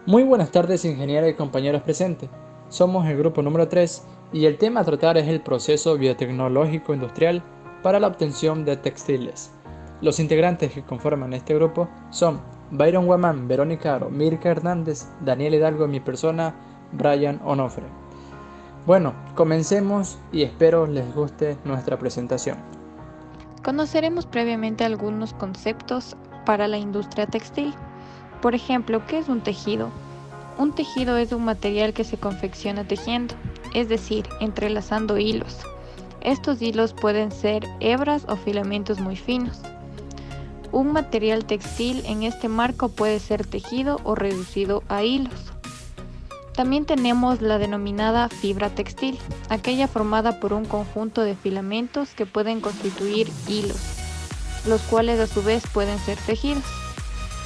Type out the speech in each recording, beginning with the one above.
Muy buenas tardes, ingeniera y compañeros presentes. Somos el grupo número 3 y el tema a tratar es el proceso biotecnológico industrial para la obtención de textiles. Los integrantes que conforman este grupo son Byron Guamán, Verónica Aro, Mirka Hernández, Daniel Hidalgo y mi persona, Brian Onofre. Bueno, comencemos y espero les guste nuestra presentación. Conoceremos previamente algunos conceptos para la industria textil. Por ejemplo, ¿qué es un tejido? Un tejido es un material que se confecciona tejiendo, es decir, entrelazando hilos. Estos hilos pueden ser hebras o filamentos muy finos. Un material textil en este marco puede ser tejido o reducido a hilos. También tenemos la denominada fibra textil, aquella formada por un conjunto de filamentos que pueden constituir hilos, los cuales a su vez pueden ser tejidos.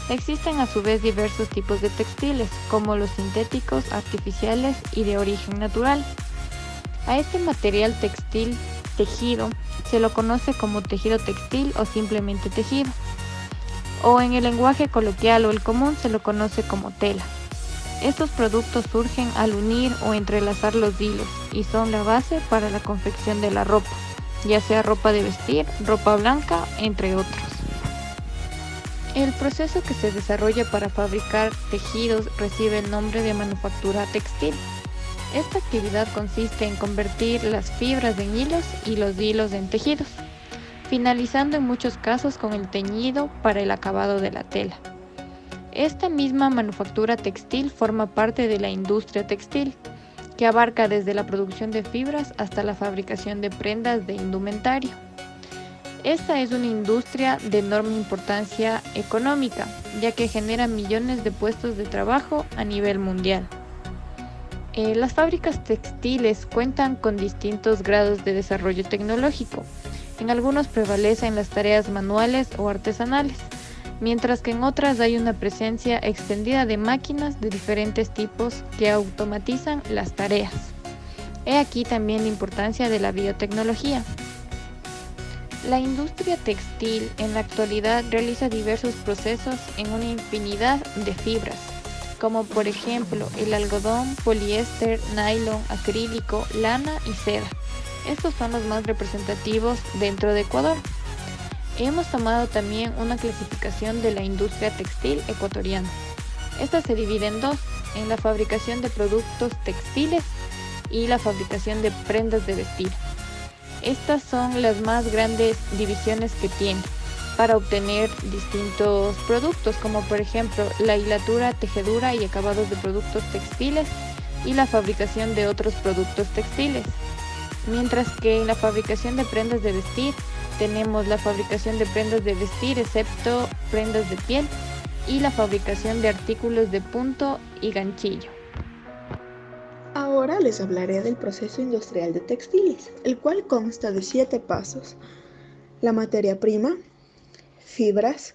Existen a su vez diversos tipos de textiles, como los sintéticos, artificiales y de origen natural. A este material textil tejido se lo conoce como tejido textil o simplemente tejido, o en el lenguaje coloquial o el común se lo conoce como tela. Estos productos surgen al unir o entrelazar los hilos y son la base para la confección de la ropa, ya sea ropa de vestir, ropa blanca, entre otros. El proceso que se desarrolla para fabricar tejidos recibe el nombre de manufactura textil. Esta actividad consiste en convertir las fibras en hilos y los hilos en tejidos, finalizando en muchos casos con el teñido para el acabado de la tela. Esta misma manufactura textil forma parte de la industria textil, que abarca desde la producción de fibras hasta la fabricación de prendas de indumentario. Esta es una industria de enorme importancia económica, ya que genera millones de puestos de trabajo a nivel mundial. Las fábricas textiles cuentan con distintos grados de desarrollo tecnológico. En algunos prevalecen las tareas manuales o artesanales, mientras que en otras hay una presencia extendida de máquinas de diferentes tipos que automatizan las tareas. He aquí también la importancia de la biotecnología. La industria textil en la actualidad realiza diversos procesos en una infinidad de fibras, como por ejemplo el algodón, poliéster, nylon, acrílico, lana y seda. Estos son los más representativos dentro de Ecuador. Hemos tomado también una clasificación de la industria textil ecuatoriana. Esta se divide en dos, en la fabricación de productos textiles y la fabricación de prendas de vestir. Estas son las más grandes divisiones que tiene para obtener distintos productos, como por ejemplo la hilatura, tejedura y acabados de productos textiles y la fabricación de otros productos textiles. Mientras que en la fabricación de prendas de vestir tenemos la fabricación de prendas de vestir excepto prendas de piel y la fabricación de artículos de punto y ganchillo. Ahora les hablaré del proceso industrial de textiles, el cual consta de 7 pasos: la materia prima, fibras,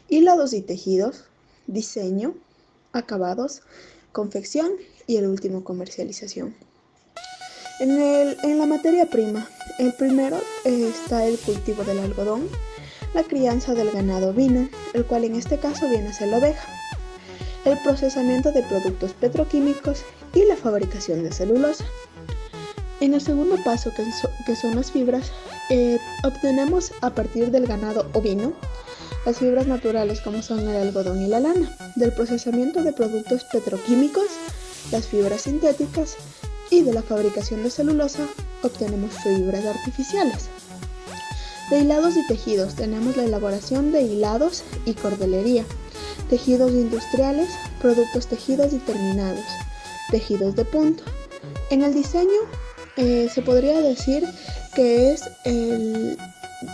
hilados y tejidos, diseño, acabados, confección y el último, comercialización. En la materia prima, el primero está el cultivo del algodón, la crianza del ganado ovino, el cual en este caso viene a ser la oveja, el procesamiento de productos petroquímicos y la fabricación de celulosa. En el segundo paso, que son las fibras, obtenemos a partir del ganado ovino las fibras naturales como son el algodón y la lana, del procesamiento de productos petroquímicos, las fibras sintéticas, y de la fabricación de celulosa obtenemos fibras artificiales. De hilados y tejidos tenemos la elaboración de hilados y cordelería, tejidos industriales, productos tejidos y terminados, tejidos de punto. En el diseño se podría decir que es el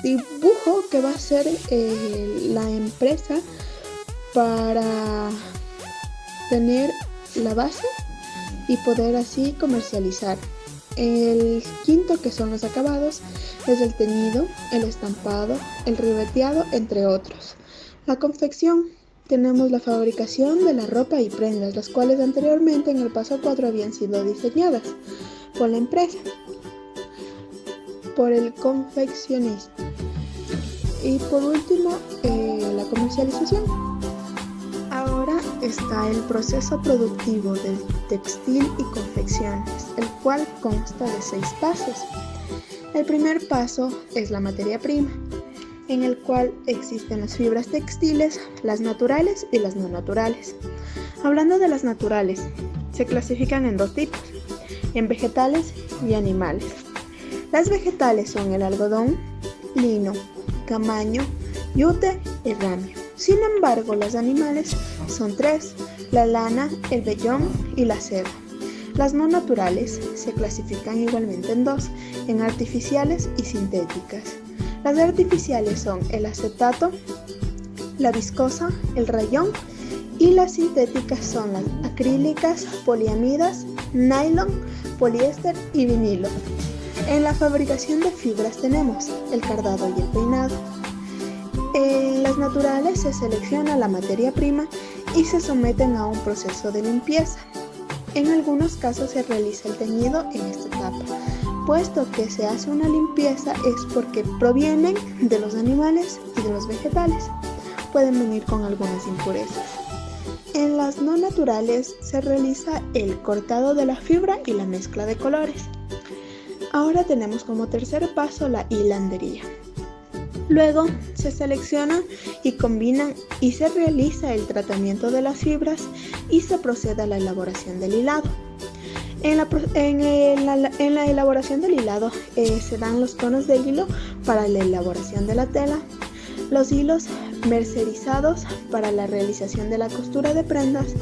dibujo que va a hacer la empresa para tener la base y poder así comercializar. El quinto, que son los acabados, es el teñido, el estampado, el ribeteado, entre otros. La confección, tenemos la fabricación de la ropa y prendas, las cuales anteriormente en el paso 4 habían sido diseñadas por la empresa, por el confeccionista. Y por último, la comercialización. Ahora está el proceso productivo del textil y confecciones, el cual consta de 6 pasos. El primer paso es la materia prima, en el cual existen las fibras textiles, las naturales y las no naturales. Hablando de las naturales, se clasifican en 2 tipos, en vegetales y animales. Las vegetales son el algodón, lino, camaño, yute y ramio. Sin embargo, las animales son 3, la lana, el vellón y la seda. Las no naturales se clasifican igualmente en 2, en artificiales y sintéticas. Las artificiales son el acetato, la viscosa, el rayón, y las sintéticas son las acrílicas, poliamidas, nylon, poliéster y vinilo. En la fabricación de fibras tenemos el cardado y el peinado. En las naturales se selecciona la materia prima y se someten a un proceso de limpieza. En algunos casos se realiza el teñido en esta etapa, puesto que se hace una limpieza es porque provienen de los animales y de los vegetales. Pueden venir con algunas impurezas. En las no naturales se realiza el cortado de la fibra y la mezcla de colores. Ahora tenemos como tercer paso la hilandería. Luego se selecciona y combinan y se realiza el tratamiento de las fibras y se procede a la elaboración del hilado. En la elaboración del hilado se dan los tonos de hilo para la elaboración de la tela, los hilos mercerizados para la realización de la costura de prendas,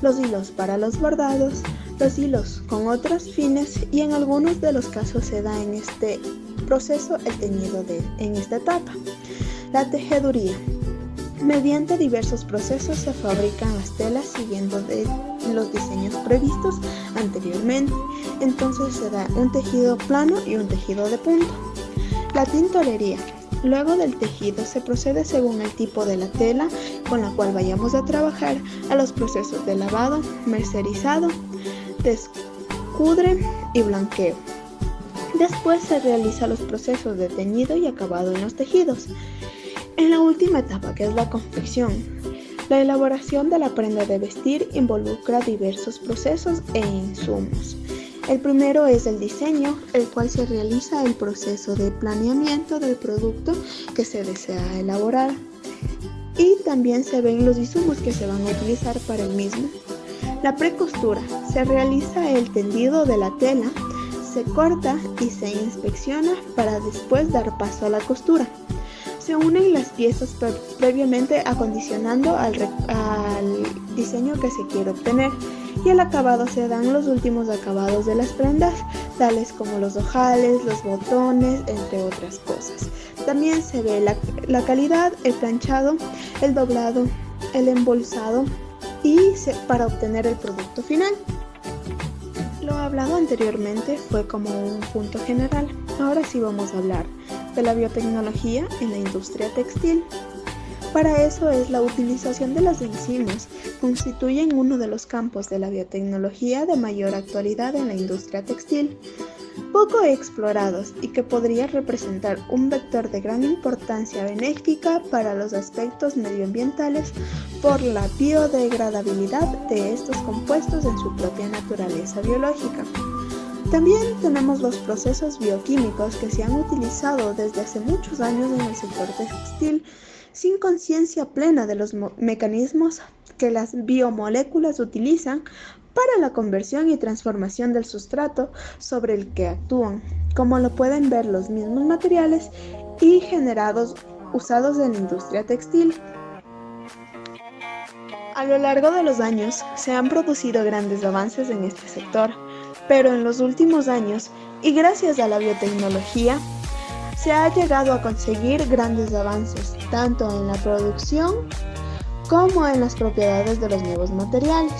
los hilos para los bordados, los hilos con otros fines y en algunos de los casos se da en este proceso el teñido en esta etapa. La tejeduría. Mediante diversos procesos se fabrican las telas siguiendo los diseños previstos anteriormente. Entonces se da un tejido plano y un tejido de punto. La tintorería. Luego del tejido se procede según el tipo de la tela con la cual vayamos a trabajar a los procesos de lavado, mercerizado, descudre y blanqueo. Después se realizan los procesos de teñido y acabado en los tejidos. En la última etapa, que es la confección, la elaboración de la prenda de vestir involucra diversos procesos e insumos. El primero es el diseño, el cual se realiza el proceso de planeamiento del producto que se desea elaborar. Y también se ven los insumos que se van a utilizar para el mismo. La precostura. Se realiza el tendido de la tela, se corta y se inspecciona para después dar paso a la costura. Se unen las piezas previamente acondicionando al diseño que se quiere obtener y al acabado se dan los últimos acabados de las prendas, tales como los ojales, los botones, entre otras cosas. También se ve la calidad, el planchado, el doblado, el embolsado para obtener el producto final. Lo hablado anteriormente fue como un punto general. Ahora sí vamos a hablar de la biotecnología en la industria textil. Para eso es la utilización de las enzimas, constituyen uno de los campos de la biotecnología de mayor actualidad en la industria textil, poco explorados y que podría representar un vector de gran importancia benéfica para los aspectos medioambientales por la biodegradabilidad de estos compuestos en su propia naturaleza biológica. También tenemos los procesos bioquímicos que se han utilizado desde hace muchos años en el sector textil sin conciencia plena de los mecanismos que las biomoléculas utilizan para la conversión y transformación del sustrato sobre el que actúan, como lo pueden ver los mismos materiales y generados usados en la industria textil. A lo largo de los años se han producido grandes avances en este sector, pero en los últimos años, y gracias a la biotecnología, se ha llegado a conseguir grandes avances, tanto en la producción como en las propiedades de los nuevos materiales.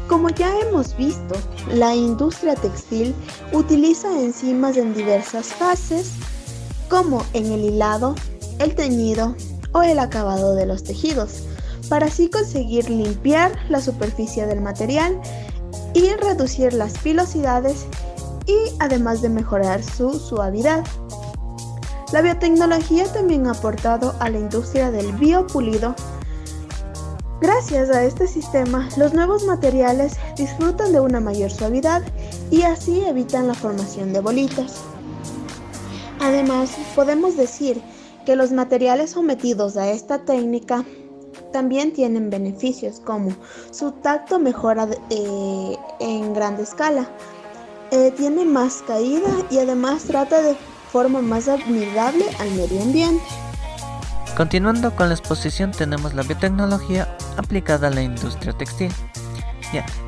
Como ya hemos visto, la industria textil utiliza enzimas en diversas fases, como en el hilado, el teñido o el acabado de los tejidos, para así conseguir limpiar la superficie del material y reducir las pilosidades y además de mejorar su suavidad. La biotecnología también ha aportado a la industria del biopulido Gracias a este sistema, los nuevos materiales disfrutan de una mayor suavidad y así evitan la formación de bolitas. Además, podemos decir que los materiales sometidos a esta técnica también tienen beneficios como su tacto mejora en gran escala, tiene más caída y además trata de forma más amigable al medio ambiente. Continuando con la exposición tenemos la biotecnología aplicada a la industria textil.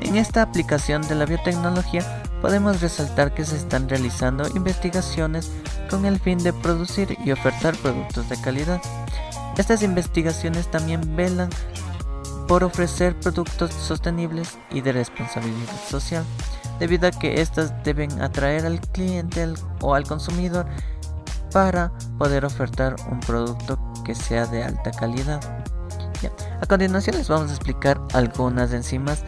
En esta aplicación de la biotecnología podemos resaltar que se están realizando investigaciones con el fin de producir y ofertar productos de calidad. Estas investigaciones también velan por ofrecer productos sostenibles y de responsabilidad social, debido a que estas deben atraer al cliente o al consumidor para poder ofertar un producto que sea de alta calidad. A continuación les vamos a explicar algunas enzimas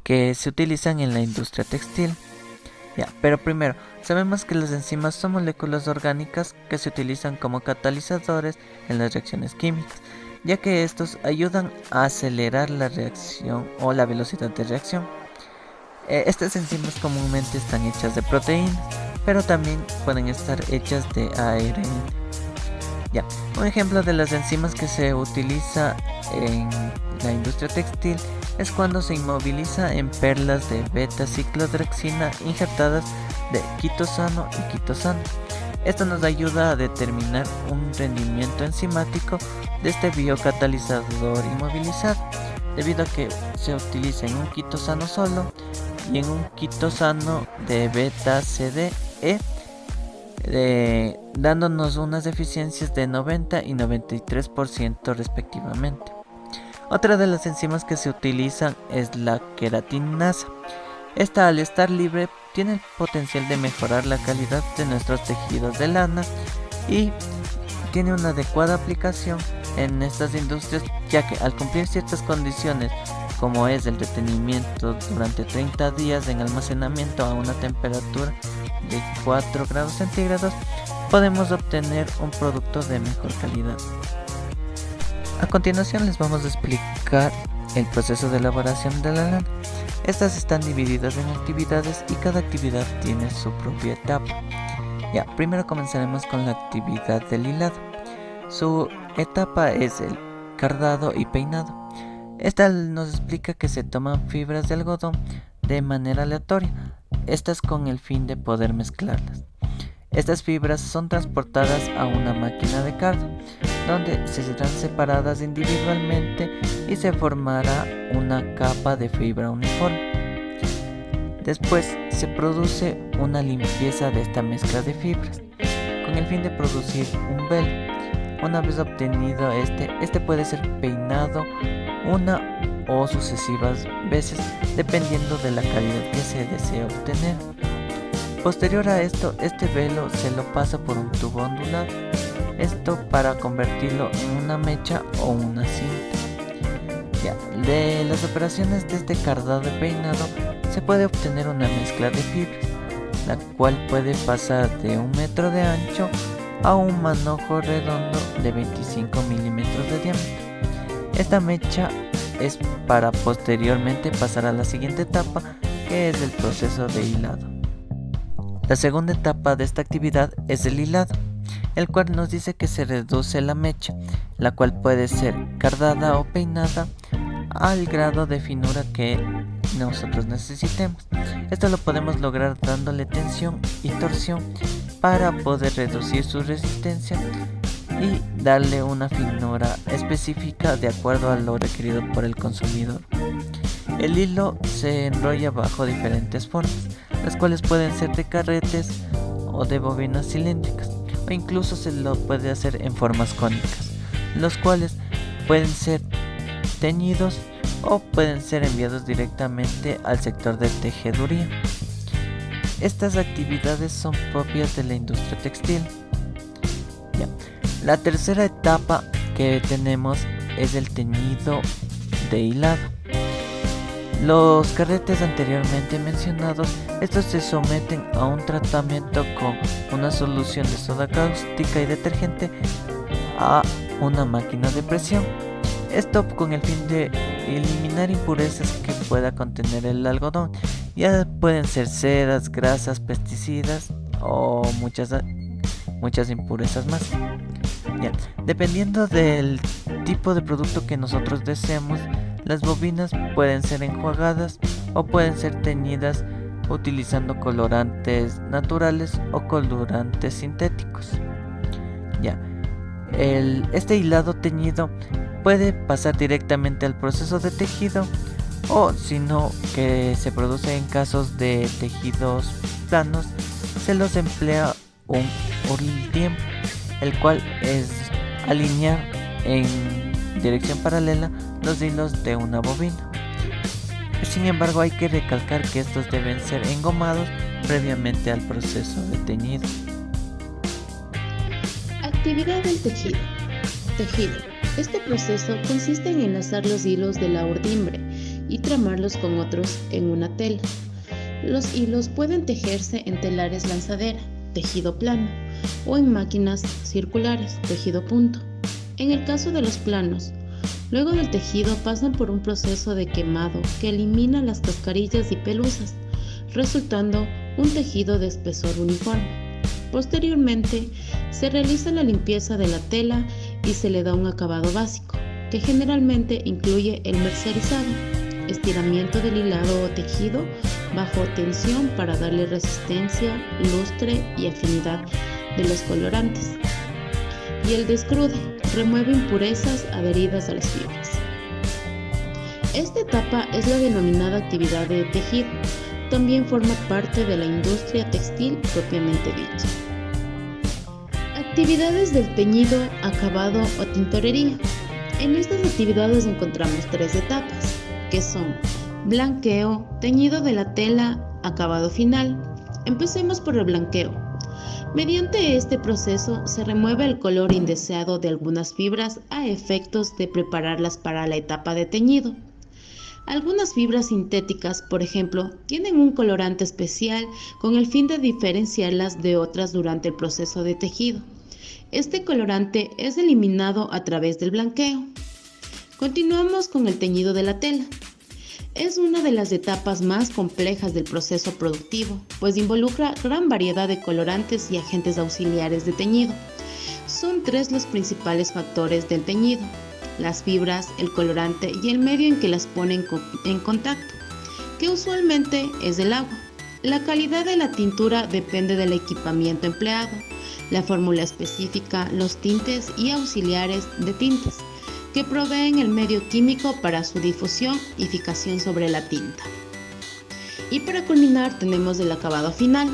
que se utilizan en la industria textil. Pero primero, sabemos que las enzimas son moléculas orgánicas que se utilizan como catalizadores en las reacciones químicas, ya que estos ayudan a acelerar la reacción o la velocidad de reacción. Estas enzimas comúnmente están hechas de proteínas, pero también pueden estar hechas de ARN. Un ejemplo de las enzimas que se utiliza en la industria textil es cuando se inmoviliza en perlas de beta-ciclodioxina injertadas de quitosano y quitosano. Esto nos ayuda a determinar un rendimiento enzimático de este biocatalizador inmovilizado, debido a que se utiliza en un quitosano solo y en un quitosano de beta-CDE, dándonos unas eficiencias de 90 y 93% respectivamente. Otra de las enzimas que se utilizan es la queratinasa. Esta, al estar libre, tiene el potencial de mejorar la calidad de nuestros tejidos de lana y tiene una adecuada aplicación en estas industrias, ya que al cumplir ciertas condiciones como es el retenimiento durante 30 días en almacenamiento a una temperatura de 4 grados centígrados, podemos obtener un producto de mejor calidad. A continuación les vamos a explicar el proceso de elaboración de la lana. Estas están divididas en actividades y cada actividad tiene su propia etapa. Primero comenzaremos con la actividad del hilado. Su etapa es el cardado y peinado. Esta nos explica que se toman fibras de algodón de manera aleatoria, estas con el fin de poder mezclarlas. Estas fibras son transportadas a una máquina de cardo, donde se serán separadas individualmente y se formará una capa de fibra uniforme. Después se produce una limpieza de esta mezcla de fibras, con el fin de producir un velo. Una vez obtenido este puede ser peinado una o sucesivas veces, dependiendo de la calidad que se desea obtener. Posterior a esto, este velo se lo pasa por un tubo ondulado, esto para convertirlo en una mecha o una cinta. De las operaciones de este cardado y peinado se puede obtener una mezcla de fibras, la cual puede pasar de 1 metro de ancho a un manojo redondo de 25 milímetros de diámetro. Esta mecha es para posteriormente pasar a la siguiente etapa, que es el proceso de hilado. La segunda etapa de esta actividad es el hilado, el cual nos dice que se reduce la mecha, la cual puede ser cardada o peinada al grado de finura que nosotros necesitemos. Esto lo podemos lograr dándole tensión y torsión para poder reducir su resistencia y darle una finura específica de acuerdo a lo requerido por el consumidor. El hilo se enrolla bajo diferentes formas, las cuales pueden ser de carretes o de bobinas cilíndricas, o incluso se lo puede hacer en formas cónicas, los cuales pueden ser teñidos o pueden ser enviados directamente al sector de tejeduría. Estas actividades son propias de la industria textil. La tercera etapa que tenemos es el teñido de hilado. Los carretes anteriormente mencionados, estos se someten a un tratamiento con una solución de soda cáustica y detergente a una máquina de presión. Esto con el fin de eliminar impurezas que pueda contener el algodón. Ya pueden ser ceras, grasas, pesticidas o muchas impurezas más. Ya, dependiendo del tipo de producto que nosotros deseemos, las bobinas pueden ser enjuagadas o pueden ser teñidas utilizando colorantes naturales o colorantes sintéticos. Ya, este hilado teñido puede pasar directamente al proceso de tejido, o si no, que se produce en casos de tejidos planos, se los emplea un hurltiempo, el cual es alinear en dirección paralela los hilos de una bobina. Sin embargo, hay que recalcar que estos deben ser engomados previamente al proceso de teñido. Actividad del tejido. Tejido. Este proceso consiste en enlazar los hilos de la urdimbre y tramarlos con otros en una tela. Los hilos pueden tejerse en telares lanzadera, tejido plano, o en máquinas circulares, tejido punto. En el caso de los planos, luego del tejido pasan por un proceso de quemado que elimina las cascarillas y pelusas, resultando un tejido de espesor uniforme. Posteriormente, se realiza la limpieza de la tela y se le da un acabado básico, que generalmente incluye el mercerizado, estiramiento del hilado o tejido bajo tensión para darle resistencia, lustre y afinidad de los colorantes, y el descrude, remueve impurezas adheridas a las fibras. Esta etapa es la denominada actividad de tejido. También forma parte de la industria textil propiamente dicha. Actividades del teñido, acabado o tintorería. En estas actividades encontramos 3 etapas, que son blanqueo, teñido de la tela, acabado final. Empecemos por el blanqueo. Mediante este proceso se remueve el color indeseado de algunas fibras a efectos de prepararlas para la etapa de teñido. Algunas fibras sintéticas, por ejemplo, tienen un colorante especial con el fin de diferenciarlas de otras durante el proceso de tejido. Este colorante es eliminado a través del blanqueo. Continuamos con el teñido de la tela. Es una de las etapas más complejas del proceso productivo, pues involucra gran variedad de colorantes y agentes auxiliares de teñido. Son 3 los principales factores del teñido: las fibras, el colorante y el medio en que las ponen en contacto, que usualmente es el agua. La calidad de la tintura depende del equipamiento empleado, la fórmula específica, los tintes y auxiliares de tintes, que proveen el medio químico para su difusión y fijación sobre la tinta. Y para culminar tenemos el acabado final,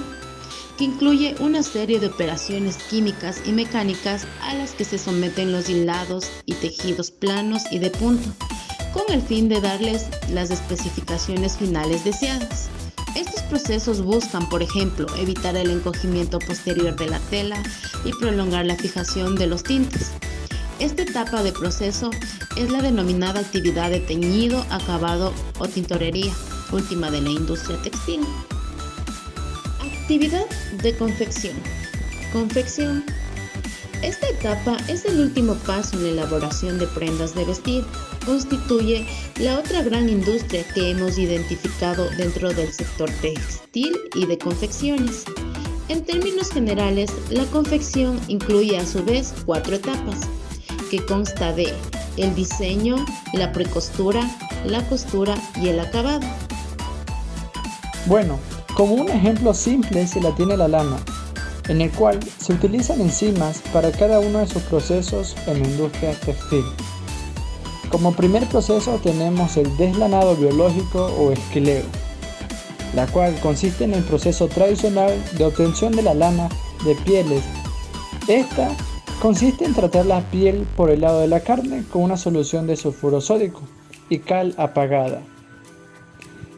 que incluye una serie de operaciones químicas y mecánicas a las que se someten los hilados y tejidos planos y de punto, con el fin de darles las especificaciones finales deseadas. Estos procesos buscan, por ejemplo, evitar el encogimiento posterior de la tela y prolongar la fijación de los tintes. Esta etapa de proceso es la denominada actividad de teñido, acabado o tintorería, última de la industria textil. Actividad de confección. Confección. Esta etapa es el último paso en la elaboración de prendas de vestir. Constituye la otra gran industria que hemos identificado dentro del sector textil y de confecciones. En términos generales, la confección incluye a su vez 4 etapas, que consta de el diseño, la precostura, la costura y el acabado. Bueno, como un ejemplo simple se la tiene la lana, en el cual se utilizan enzimas para cada uno de sus procesos en la industria textil. Como primer proceso tenemos el deslanado biológico o esquileo, la cual consiste en el proceso tradicional de obtención de la lana de pieles. Esta consiste en tratar la piel por el lado de la carne con una solución de sulfuro sódico y cal apagada.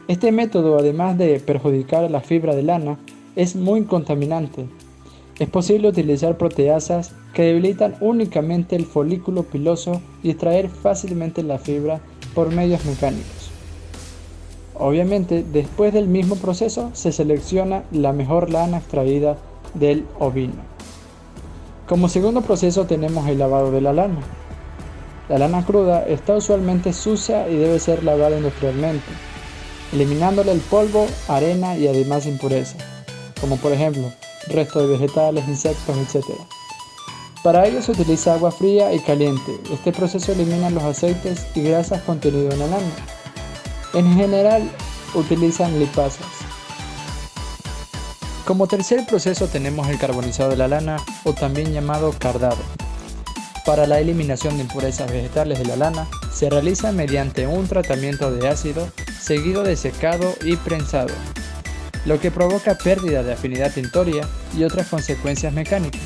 Este método, además de perjudicar a la fibra de lana, es muy contaminante. Es posible utilizar proteasas que debilitan únicamente el folículo piloso y extraer fácilmente la fibra por medios mecánicos. Obviamente, después del mismo proceso se selecciona la mejor lana extraída del ovino. Como segundo proceso tenemos el lavado de la lana. La lana cruda está usualmente sucia y debe ser lavada industrialmente, eliminándole el polvo, arena y además impurezas, como por ejemplo restos de vegetales, insectos, etc. Para ello se utiliza agua fría y caliente. Este proceso elimina los aceites y grasas contenidos en la lana. En general utilizan lipasas. Como tercer proceso tenemos el carbonizado de la lana, o también llamado cardado. Para la eliminación de impurezas vegetales de la lana se realiza mediante un tratamiento de ácido seguido de secado y prensado, lo que provoca pérdida de afinidad tintoria y otras consecuencias mecánicas.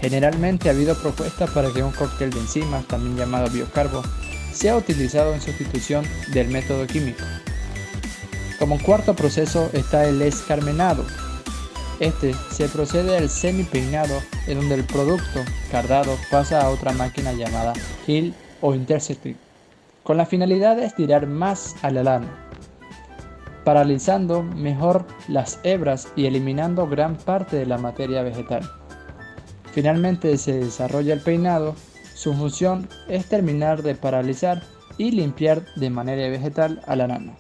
Generalmente ha habido propuestas para que un cóctel de enzimas, también llamado biocarbo, sea utilizado en sustitución del método químico. Como cuarto proceso está el escarmenado. Este se procede al semipeinado, en donde el producto cardado pasa a otra máquina llamada hill o intercepting, con la finalidad de estirar más a la lana, paralizando mejor las hebras y eliminando gran parte de la materia vegetal. Finalmente se desarrolla el peinado. Su función es terminar de paralizar y limpiar de manera vegetal a la lana.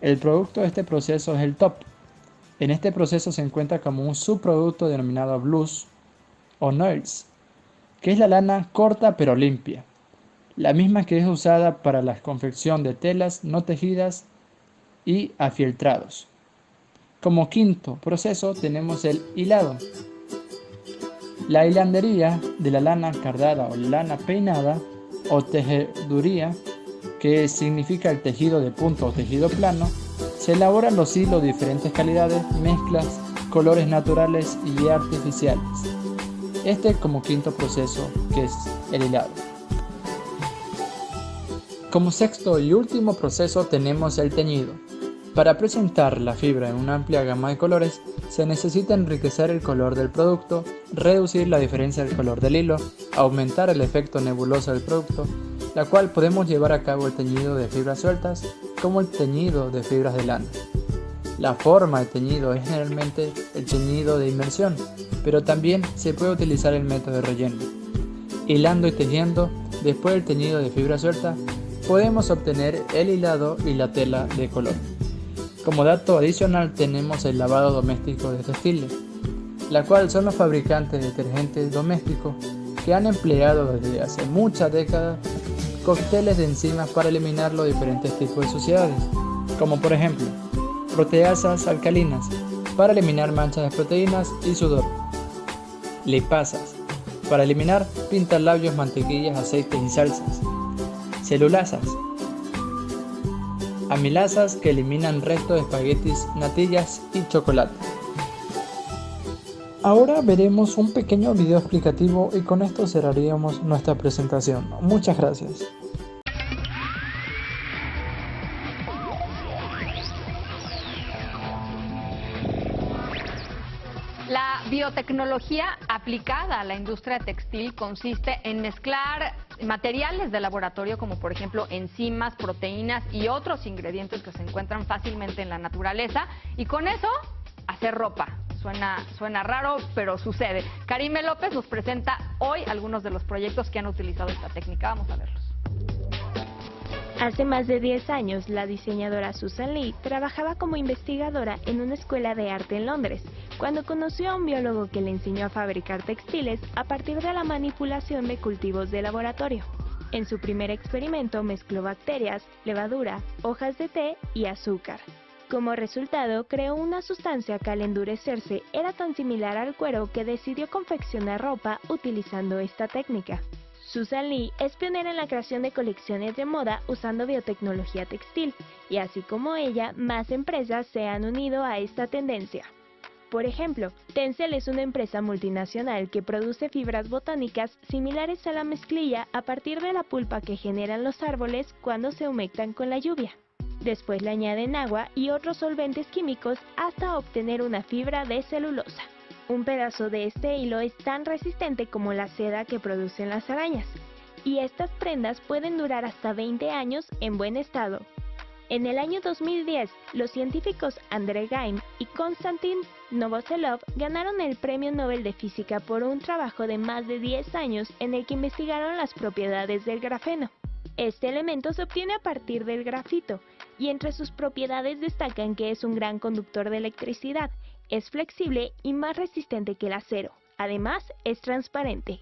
El producto de este proceso es el top. En este proceso se encuentra como un subproducto denominado blues o noils, que es la lana corta pero limpia, la misma que es usada para la confección de telas no tejidas y afieltrados. Como quinto proceso tenemos el hilado. La hilandería de la lana cardada o lana peinada, o tejeduría, que significa el tejido de punta o tejido plano, se elaboran los hilos de diferentes calidades, mezclas, colores naturales y artificiales. Este como quinto proceso, que es el hilado. Como sexto y último proceso tenemos el teñido. Para presentar la fibra en una amplia gama de colores, se necesita enriquecer el color del producto, reducir la diferencia del color del hilo, aumentar el efecto nebuloso del producto, la cual podemos llevar a cabo el teñido de fibras sueltas como el teñido de fibras de lana. La forma de teñido es generalmente el teñido de inmersión, pero también se puede utilizar el método de relleno. Hilando y tejiendo, después del teñido de fibra suelta, podemos obtener el hilado y la tela de color. Como dato adicional tenemos el lavado doméstico de textiles, la cual son los fabricantes de detergentes domésticos que han empleado desde hace muchas décadas cócteles de enzimas para eliminar los diferentes tipos de suciedades, como por ejemplo proteasas alcalinas para eliminar manchas de proteínas y sudor, lipasas para eliminar pintalabios, mantequillas, aceites y salsas, celulasas, amilasas que eliminan restos de espaguetis, natillas y chocolate. Ahora veremos un pequeño video explicativo y con esto cerraríamos nuestra presentación. Muchas gracias. La biotecnología aplicada a la industria textil consiste en mezclar materiales de laboratorio como por ejemplo enzimas, proteínas y otros ingredientes que se encuentran fácilmente en la naturaleza y con eso hacer ropa. Suena raro, pero sucede. Karime López nos presenta hoy algunos de los proyectos que han utilizado esta técnica. Vamos a verlos. Hace más de 10 años, la diseñadora Susan Lee trabajaba como investigadora en una escuela de arte en Londres, cuando conoció a un biólogo que le enseñó a fabricar textiles a partir de la manipulación de cultivos de laboratorio. En su primer experimento mezcló bacterias, levadura, hojas de té y azúcar. Como resultado, creó una sustancia que al endurecerse era tan similar al cuero que decidió confeccionar ropa utilizando esta técnica. Susan Lee es pionera en la creación de colecciones de moda usando biotecnología textil, y así como ella, más empresas se han unido a esta tendencia. Por ejemplo, Tencel es una empresa multinacional que produce fibras botánicas similares a la mezclilla a partir de la pulpa que generan los árboles cuando se humectan con la lluvia. Después le añaden agua y otros solventes químicos hasta obtener una fibra de celulosa. Un pedazo de este hilo es tan resistente como la seda que producen las arañas, y estas prendas pueden durar hasta 20 años en buen estado. En el año 2010, los científicos André Geim y Konstantin Novoselov ganaron el Premio Nobel de Física por un trabajo de más de 10 años en el que investigaron las propiedades del grafeno. Este elemento se obtiene a partir del grafito, y entre sus propiedades destacan que es un gran conductor de electricidad, es flexible y más resistente que el acero. Además, es transparente.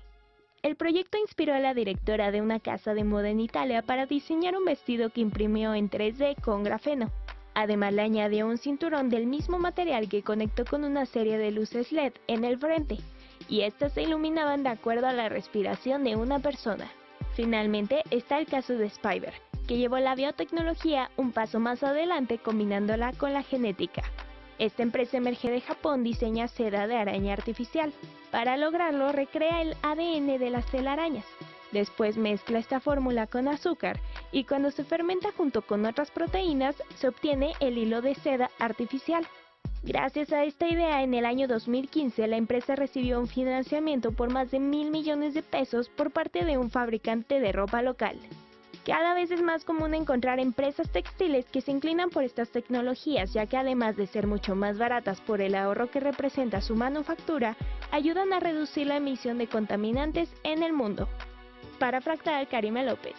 El proyecto inspiró a la directora de una casa de moda en Italia para diseñar un vestido que imprimió en 3D con grafeno. Además, le añadió un cinturón del mismo material que conectó con una serie de luces LED en el frente, y estas se iluminaban de acuerdo a la respiración de una persona. Finalmente está el caso de Spiber, que llevó la biotecnología un paso más adelante combinándola con la genética. Esta empresa emerge de Japón diseña seda de araña artificial. Para lograrlo recrea el ADN de las telarañas. Después mezcla esta fórmula con azúcar y cuando se fermenta junto con otras proteínas se obtiene el hilo de seda artificial. Gracias a esta idea, en el año 2015 la empresa recibió un financiamiento por más de 1.000 millones de pesos por parte de un fabricante de ropa local. Cada vez es más común encontrar empresas textiles que se inclinan por estas tecnologías, ya que además de ser mucho más baratas por el ahorro que representa su manufactura, ayudan a reducir la emisión de contaminantes en el mundo. Para Fractal, Karime López.